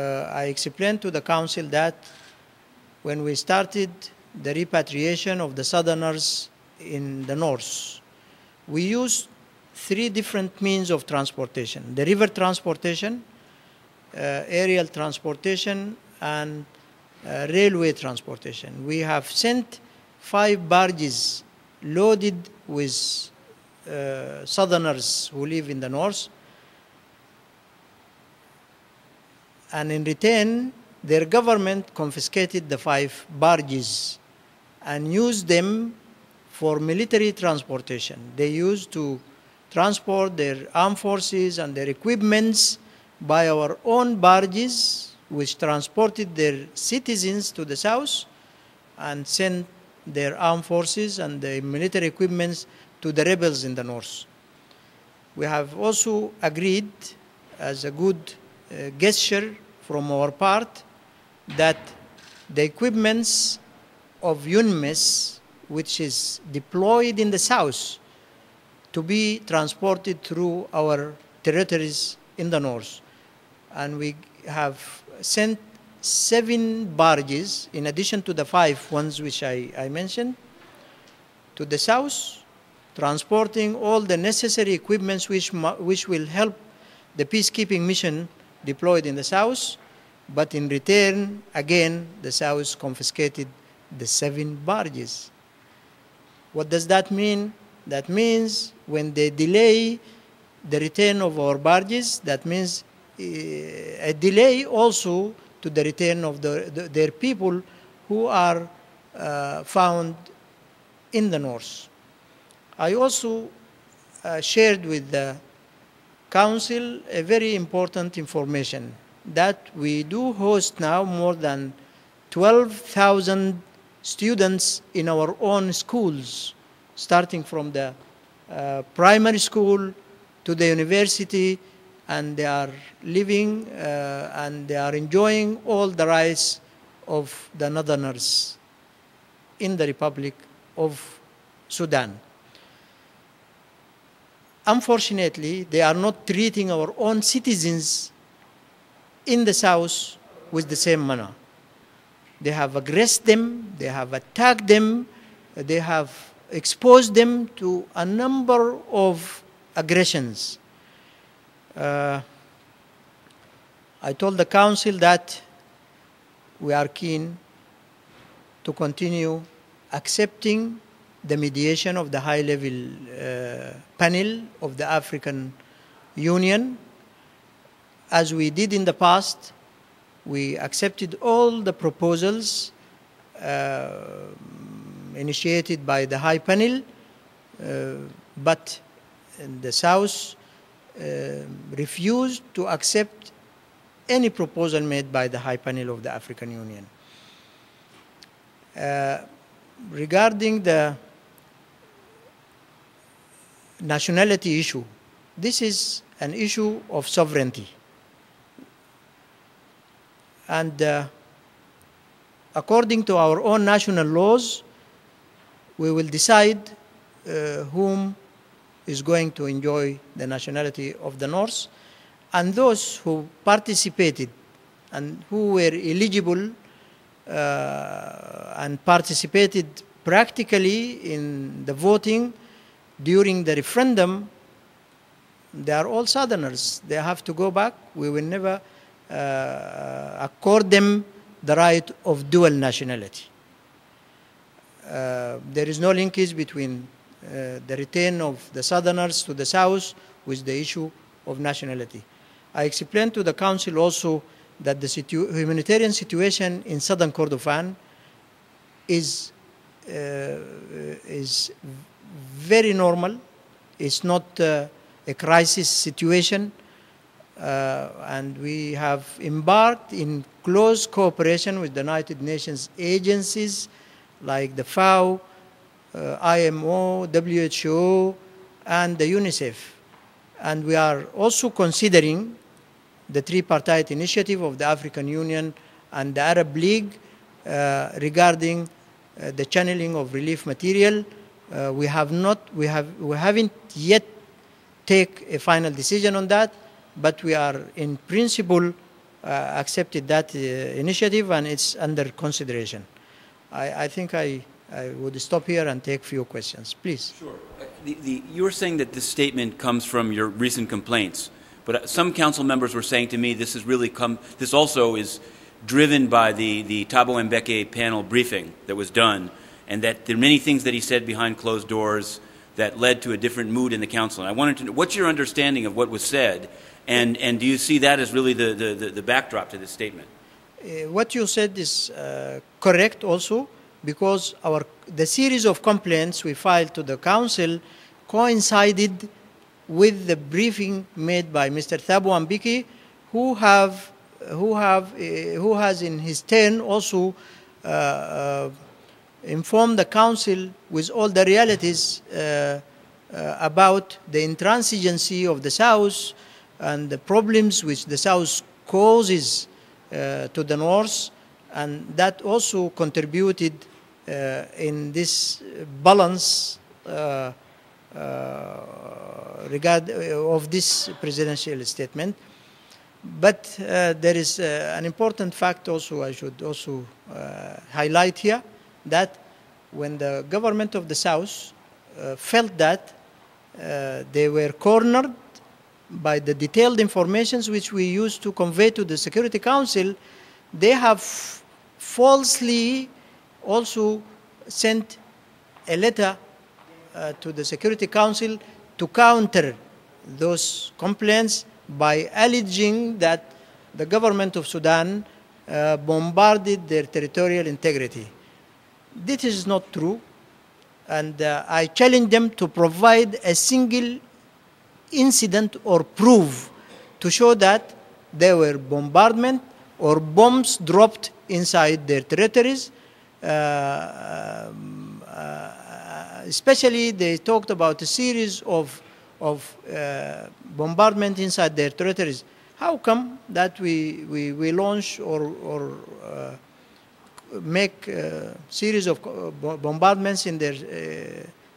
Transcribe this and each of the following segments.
I explained to the Council that when we started the repatriation of the Southerners in the north, we used three different means of transportation: the river transportation, aerial transportation, and railway transportation. We have sent 5 barges loaded with Southerners who live in the north, and in return, their government confiscated the 5 barges and used them for military transportation. They used to transport their armed forces and their equipments by our own barges, which transported their citizens to the south and sent their armed forces and the military equipments to the rebels in the north. We have also agreed, as a good gesture from our part, that the equipments of UNMISS, which is deployed in the south, to be transported through our territories in the north. And we have sent 7 barges, in addition to the 5 ones which I mentioned, to the south, transporting all the necessary equipments which will help the peacekeeping mission deployed in the south. But in return, again, the south confiscated the 7 barges. What does that mean? That means when they delay the return of our barges, that means a delay also to the return of their people who are found in the north. I also shared with the Council a very important information, that we do host now more than 12,000 students in our own schools, starting from the primary school to the university, and they are living and they are enjoying all the rights of the Northerners in the Republic of Sudan. Unfortunately, they are not treating our own citizens in the south with the same manner. They have aggressed them, they have attacked them, they have exposed them to a number of aggressions. I told the Council that we are keen to continue accepting the mediation of the high-level panel of the African Union. As we did in the past, we accepted all the proposals initiated by the high panel, but the South refused to accept any proposal made by the high panel of the African Union. Regarding the nationality issue, this is an issue of sovereignty. And according to our own national laws, we will decide whom is going to enjoy the nationality of the North, and those who participated and who were eligible and participated practically in the voting during the referendum, they are all Southerners. They have to go back. We will never accord them the right of dual nationality. There is no linkage between the return of the Southerners to the South with the issue of nationality. I explained to the Council also that the humanitarian situation in southern Kordofan is very normal. It's not a crisis situation. And we have embarked in close cooperation with the United Nations agencies like the FAO, IMO, WHO, and the UNICEF. And we are also considering the tripartite initiative of the African Union and the Arab League regarding the channeling of relief material. We haven't yet taken a final decision on that, but we are in principle accepted that initiative, and it's under consideration. I think I would stop here and take a few questions. Please. Sure. You were saying that this statement comes from your recent complaints, but some council members were saying to me this also is driven by the Thabo Mbeki panel briefing that was done, and that there are many things that he said behind closed doors that led to a different mood in the council. And I wanted to know, what's your understanding of what was said, and do you see that as really the backdrop to this statement? What you said is correct also, because the series of complaints we filed to the council coincided with the briefing made by Mr. Thabo Mbeki, who has in his turn also informed the council with all the realities about the intransigency of the South and the problems which the South causes to the North, and that also contributed in this balance of this presidential statement. But there is an important fact also I should also highlight here, that when the government of the South felt that they were cornered by the detailed informations which we used to convey to the Security Council, they have falsely also sent a letter to the Security Council to counter those complaints by alleging that the government of Sudan bombarded their territorial integrity. This is not true, and I challenge them to provide a single incident or proof to show that there were bombardment or bombs dropped inside their territories. Especially they talked about a series of bombardment inside their territories. How come that we launch or make a series of bombardments in their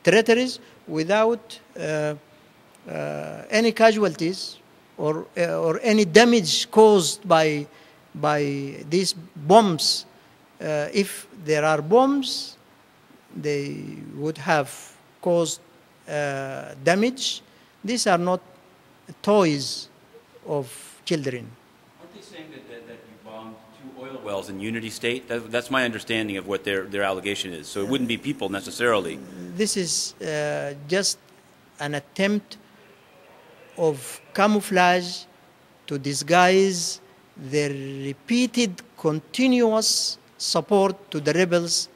territories without any casualties or any damage caused by these bombs? If there are bombs, they would have caused damage. These are not toys of children. Aren't they saying that you bombed 2 oil wells in Unity State? That's my understanding of what their allegation is. So it wouldn't be people necessarily. This is just an attempt of camouflage to disguise their repeated, continuous support to the rebels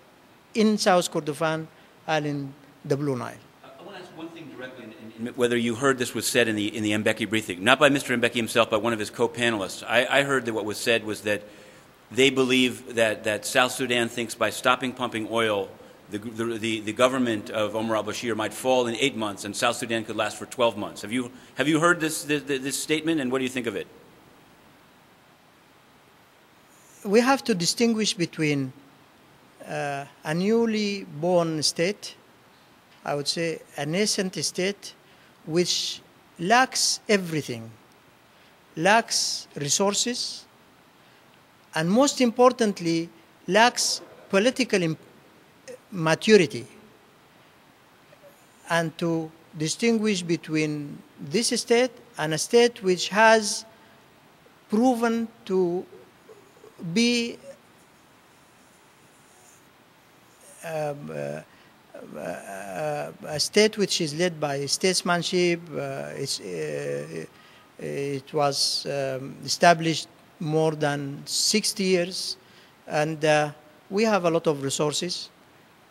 in South Kordofan and in the Blue Nile. I want to ask one thing directly, whether you heard this was said in the Mbeki briefing, not by Mr. Mbeki himself, but one of his co-panelists. I heard that what was said was that they believe that South Sudan thinks by stopping pumping oil, the government of Omar al-Bashir might fall in 8 months, and South Sudan could last for 12 months. Have you heard this statement, and what do you think of it? We have to distinguish between a newly born state, I would say a nascent state, which lacks everything, lacks resources, and most importantly, lacks political maturity. And to distinguish between this state and a state which has proven to be a state which is led by statesmanship. It was established more than 60 years, and we have a lot of resources,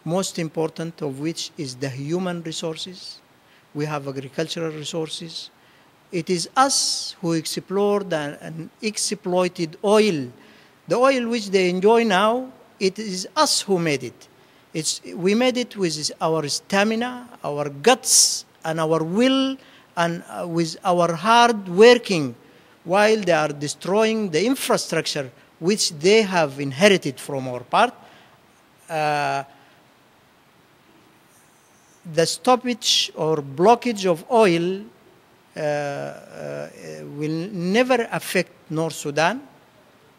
most important of which is the human resources. We have agricultural resources. It is us who explored and exploited oil. The oil which they enjoy now, it is us who made it. We made it with our stamina, our guts, and our will, and with our hard working, while they are destroying the infrastructure which they have inherited from our part. The stoppage or blockage of oil will never affect North Sudan.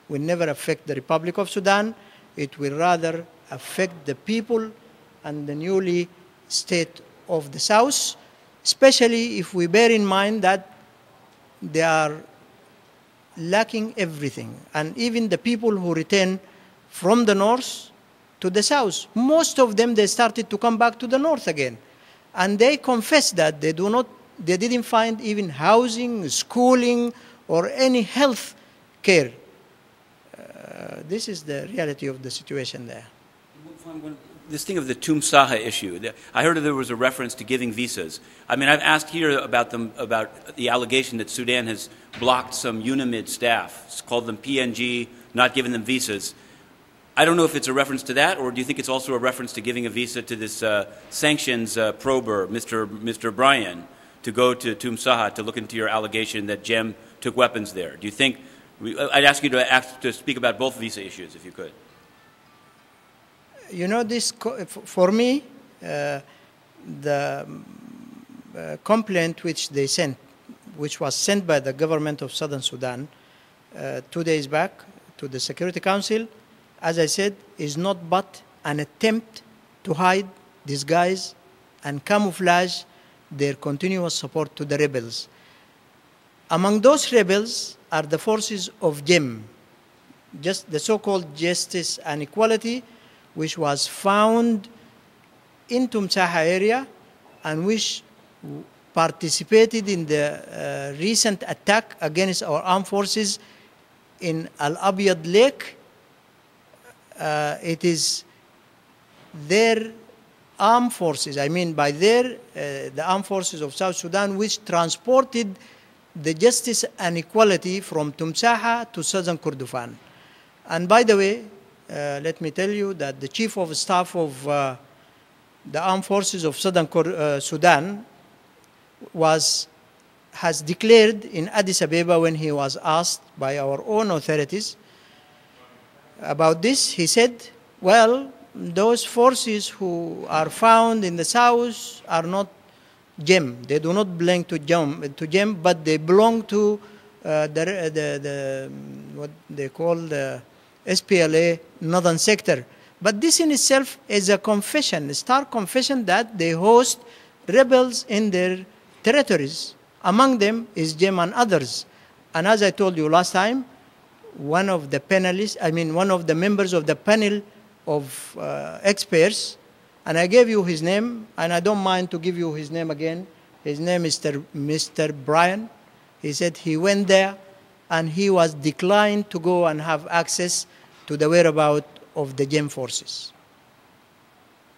will never affect the Republic of Sudan. It will rather affect the people and the newly state of the South, especially if we bear in mind that they are lacking everything. And even the people who return from the north to the south, most of them, they started to come back to the north again. And they confess that they didn't find even housing, schooling, or any health care. This is the reality of the situation there. This thing of the Tumsaha issue, I heard there was a reference to giving visas. I mean, I've asked here about the allegation that Sudan has blocked some UNAMID staff, it's called them PNG, not giving them visas. I don't know if it's a reference to that, or do you think it's also a reference to giving a visa to this sanctions prober, Mr. Bryan, to go to Tumsaha to look into your allegation that GEM took weapons there? Do you think, I'd ask you to speak about both visa issues, if you could. You know, this, for me, the complaint which they sent, which was sent by the government of Southern Sudan 2 days back to the Security Council, as I said, is not but an attempt to hide, disguise, and camouflage their continuous support to the rebels. Among those rebels are the forces of GEM, just the so-called Justice and Equality, which was found in Tumsaha area and which participated in the recent attack against our armed forces in Al-Abyad Lake. It is their armed forces, I mean by their, the armed forces of South Sudan, which transported the Justice and Equality from Tumsaha to Southern Kordofan. And by the way, let me tell you that the Chief of Staff of the Armed Forces of Southern Sudan has declared in Addis Ababa, when he was asked by our own authorities about this, he said, well, those forces who are found in the south are not GEM. They do not belong to GEM, but they belong to what they call the SPLA Northern Sector. But this in itself is a confession, a stark confession that they host rebels in their territories. Among them is GEM and others. And as I told you last time, one of the panelists, I mean one of the members of the panel of experts, and I gave you his name, and I don't mind to give you his name again. His name is Mr. Bryan. He said he went there and he was declined to go and have access to the whereabouts of the GEM forces.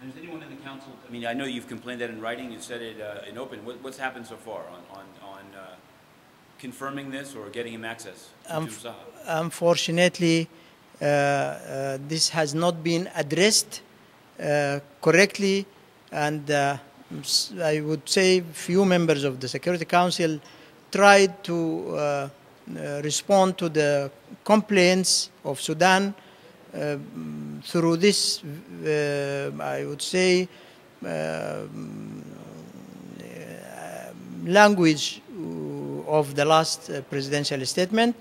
And is anyone in the council, I mean, I know you've complained that in writing, you said it in open. What's happened so far on confirming this or getting him access to Tumsaha? Unfortunately, this has not been addressed correctly, and I would say few members of the Security Council tried to respond to the complaints of Sudan through this, I would say, language of the last presidential statement.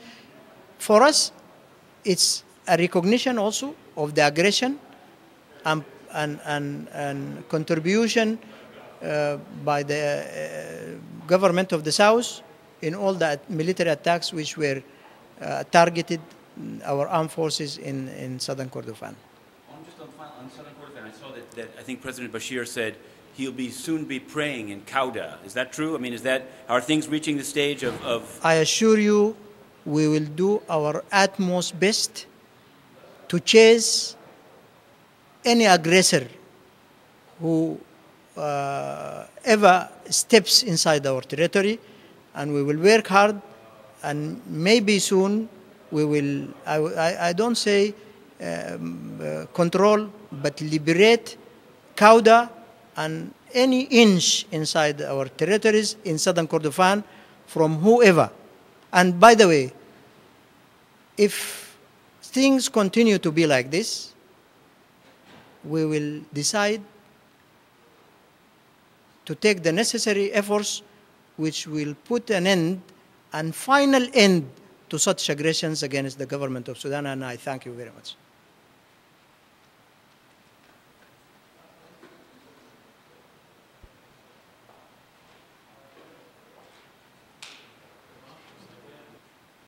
For us, it's a recognition also of the aggression and contribution by the government of the South in all the military attacks which were targeted our armed forces in Southern Kordofan. Just on Southern Kordofan, I saw that I think President Bashir said he'll soon be praying in Kauda. Is that true? I mean, are things reaching the stage of... I assure you, we will do our utmost best to chase any aggressor who ever steps inside our territory, and we will work hard, and maybe soon we will, I don't say control, but liberate Kauda and any inch inside our territories in Southern Kordofan from whoever. And by the way, if things continue to be like this, we will decide to take the necessary efforts which will put an end and final end to such aggressions against the government of Sudan, and I thank you very much.